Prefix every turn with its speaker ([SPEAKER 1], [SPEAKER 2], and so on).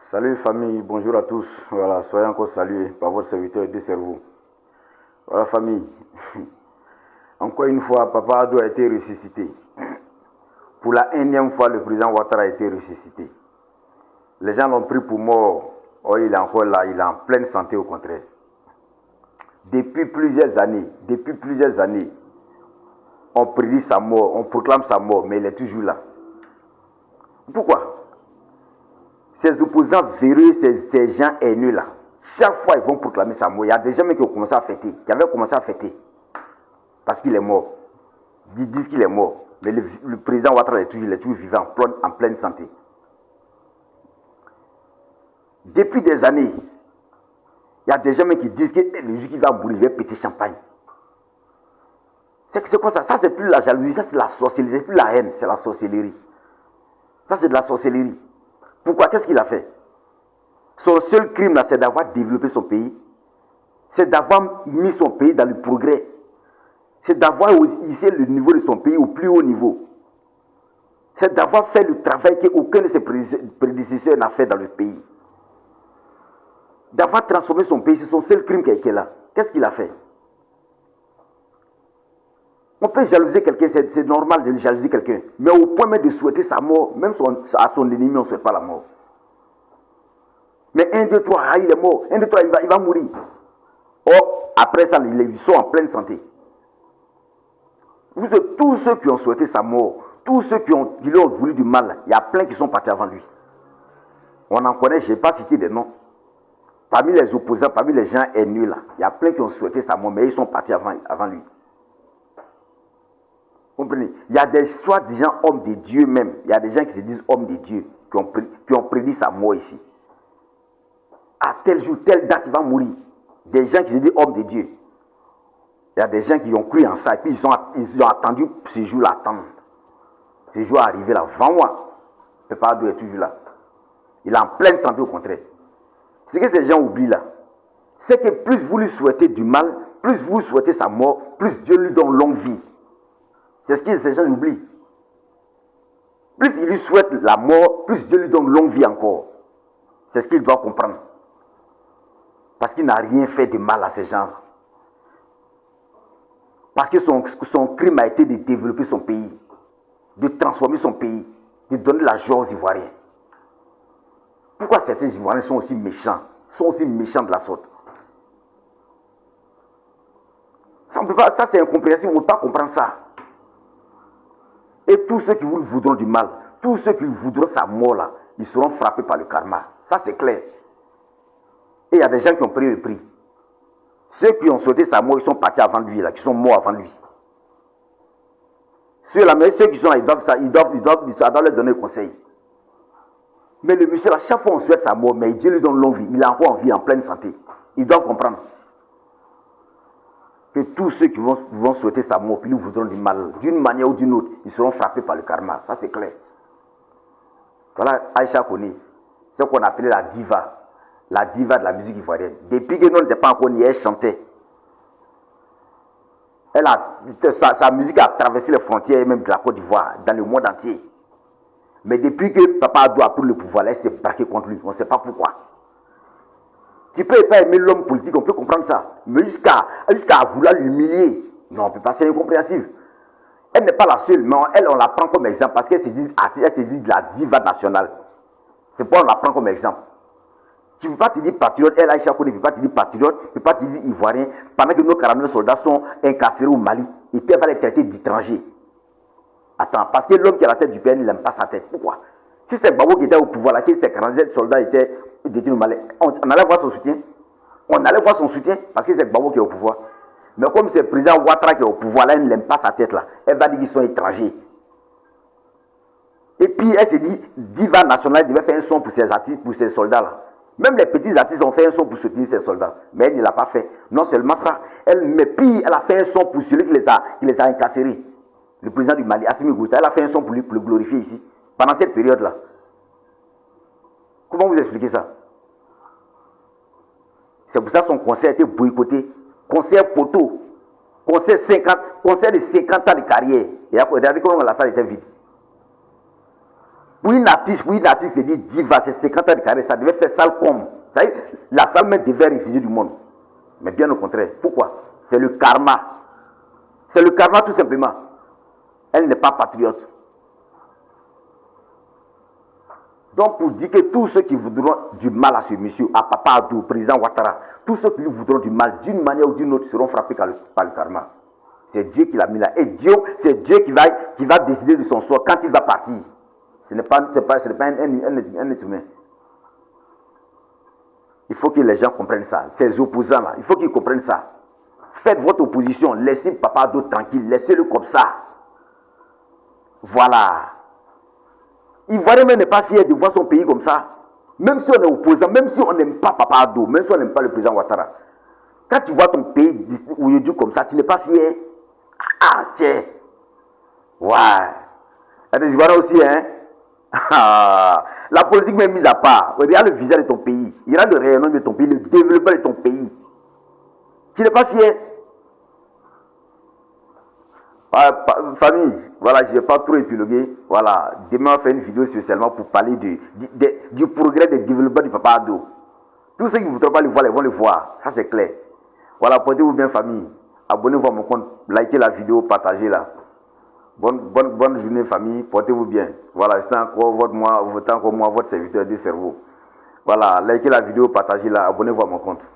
[SPEAKER 1] Salut famille, bonjour à tous. Voilà, soyez encore salués par votre serviteur de cerveau. Voilà famille. Encore une fois, Papa Addo a été ressuscité. Pour la énième fois, le président Ouattara a été ressuscité. Les gens l'ont pris pour mort. Oh, il est encore là, il est en pleine santé au contraire. Depuis plusieurs années, on prédit sa mort, on proclame sa mort, mais il est toujours là. Pourquoi? Ces opposants véreux, ces gens haineux là, chaque fois ils vont proclamer sa mort. Il y a des gens qui ont commencé à fêter, qui avaient commencé à fêter, parce qu'il est mort. Ils disent qu'il est mort, mais le président Ouattara est toujours vivant, en pleine santé. Depuis des années, il y a des gens qui disent que le jour qu'il va mourir, il va péter champagne. C'est quoi ça? Ça, c'est plus la jalousie, ça, c'est la sorcellerie, c'est plus la haine, c'est la sorcellerie. Ça, c'est de la sorcellerie. Pourquoi? Qu'est-ce qu'il a fait? Son seul crime, là, c'est d'avoir développé son pays. C'est d'avoir mis son pays dans le progrès. C'est d'avoir hissé le niveau de son pays au plus haut niveau. C'est d'avoir fait le travail qu'aucun de ses prédécesseurs n'a fait dans le pays. D'avoir transformé son pays, c'est son seul crime qui est là. Qu'est-ce qu'il a fait? On peut jalouser quelqu'un, c'est normal de jalouser quelqu'un. Mais au point même de souhaiter sa mort, même à son ennemi, on ne souhaite pas la mort. Mais 1, 2, 3, il est mort. 1, 2, 3, il va mourir. Or, après ça, ils sont en pleine santé. Tous ceux qui ont souhaité sa mort, tous ceux qui lui ont voulu du mal, il y a plein qui sont partis avant lui. On en connaît, je n'ai pas cité des noms. Parmi les opposants, parmi les gens haineux là, il y a plein qui ont souhaité sa mort, mais ils sont partis avant lui. Comprenez? Il y a des soi-disant hommes de Dieu même. Il y a des gens qui se disent hommes de Dieu, qui ont prédit sa mort ici. À tel jour, telle date, il va mourir. Des gens qui se disent hommes de Dieu. Il y a des gens qui ont cru en ça et puis ils ont attendu ce jour-là, attendre. Ce jour arrivé là, 20 mois. Papa Addo est toujours là. Il est en pleine santé au contraire. Ce que ces gens oublient là, c'est que plus vous lui souhaitez du mal, plus vous souhaitez sa mort, plus Dieu lui donne longue vie. C'est ce que ces gens oublient. Plus il lui souhaite la mort, plus Dieu lui donne longue vie encore. C'est ce qu'il doit comprendre. Parce qu'il n'a rien fait de mal à ces gens. Parce que son crime a été de développer son pays, de transformer son pays, de donner la joie aux Ivoiriens. Pourquoi certains Ivoiriens sont aussi méchants de la sorte? Ça, c'est incompréhensible, on ne peut pas comprendre ça. Et tous ceux qui vous voudront du mal, tous ceux qui voudront sa mort là, ils seront frappés par le karma. Ça c'est clair. Et il y a des gens qui ont pris le prix. Ceux qui ont souhaité sa mort, ils sont partis avant lui, là, qui sont morts avant lui. Ceux-là, mais ceux qui sont là, ils doivent leur donner conseil. Mais le monsieur, là, chaque fois on souhaite sa mort, mais Dieu lui donne longue vie. Il est encore en vie, en pleine santé. Ils doivent comprendre que tous ceux qui vont souhaiter sa mort, puis lui voudront du mal, d'une manière ou d'une autre, ils seront frappés par le karma. Ça, c'est clair. Voilà, Aïcha Kone, ce qu'on appelait la diva de la musique ivoirienne. Depuis que nous n'étions pas encore nés, elle chantait. Sa musique a traversé les frontières, même de la Côte d'Ivoire, dans le monde entier. Mais depuis que Papa Addo a pris le pouvoir, elle s'est braquée contre lui. On ne sait pas pourquoi. Tu peux pas aimer l'homme politique, on peut comprendre ça. Mais jusqu'à vouloir l'humilier, non, on ne peut pas, c'est incompréhensible. Elle n'est pas la seule, mais elle, on la prend comme exemple parce qu'elle se dit la diva nationale. C'est pourquoi on la prend comme exemple. Tu ne peux pas te dire patriote, elle, Aïcha Kone, ne peut pas te dire patriote, ne peut pas te dire ivoirien, pendant que nos 49 soldats sont incarcérés au Mali, et puis elle va les traiter d'étrangers. Attends, parce que l'homme qui est à la tête du PN, il n'aime pas sa tête. Pourquoi? Si c'est Gbagbo qui était au pouvoir, là, que ces 47 soldats étaient détenus au Mali, on allait voir son soutien. On allait voir son soutien parce que c'est Gbagbo qui est au pouvoir. Mais comme c'est le président Ouattara qui est au pouvoir, là, elle n'aime pas sa tête là. Elle va dire qu'ils sont étrangers. Et puis elle se dit, diva nationale, elle devait faire un son pour ses artistes, pour ses soldats là. Même les petits artistes ont fait un son pour soutenir ses soldats. Mais elle ne l'a pas fait. Non seulement ça, elle a fait un son pour celui qui les a incarcérés. Le président du Mali, Assimi Goïta, elle a fait un son pour lui, pour le glorifier ici. Pendant cette période-là. Comment vous expliquez ça? C'est pour ça que son concert a été boycotté. Concert poteau. Concert de 50 ans de carrière. Et regardez comment la salle était vide. Pour une artiste, c'est dit diva, c'est 50 ans de carrière, ça devait faire salle comme. Ça y est, la salle même devait refuser du monde. Mais bien au contraire. Pourquoi? C'est le karma. C'est le karma tout simplement. Elle n'est pas patriote. Donc pour dire que tous ceux qui voudront du mal à ce monsieur, à Papa Addo, au président Ouattara, tous ceux qui lui voudront du mal d'une manière ou d'une autre seront frappés par le karma. C'est Dieu qui l'a mis là. Et Dieu, c'est Dieu qui va décider de son sort quand il va partir. Ce n'est pas un être humain. Il faut que les gens comprennent ça. Ces opposants-là, il faut qu'ils comprennent ça. Faites votre opposition. Laissez Papa Addo tranquille. Laissez-le comme ça. Voilà. Ivoirien même n'est pas fier de voir son pays comme ça. Même si on est opposant, même si on n'aime pas Papa Addo, même si on n'aime pas le président Ouattara. Quand tu vois ton pays aujourd'hui comme ça, tu n'es pas fier. Ah, tiens. Ouais. Il y a des Ivoiriens aussi, hein. La politique même mise à part. Regarde le visage de ton pays. Regarde le rayonnement de ton pays, le développement de ton pays. Tu n'es pas fier. Famille, voilà, je ne vais pas trop épiloguer. Voilà, demain on va faire une vidéo spécialement pour parler du progrès de développement du Papa Addo. Tous ceux qui ne voudront pas le voir, ils vont le voir. Ça c'est clair. Voilà, portez-vous bien famille. Abonnez-vous à mon compte, likez la vidéo, partagez-la. Bonne journée famille, portez-vous bien. Voilà, c'est encore moi, votre serviteur de cerveau. Voilà, likez la vidéo, partagez-la, abonnez-vous à mon compte.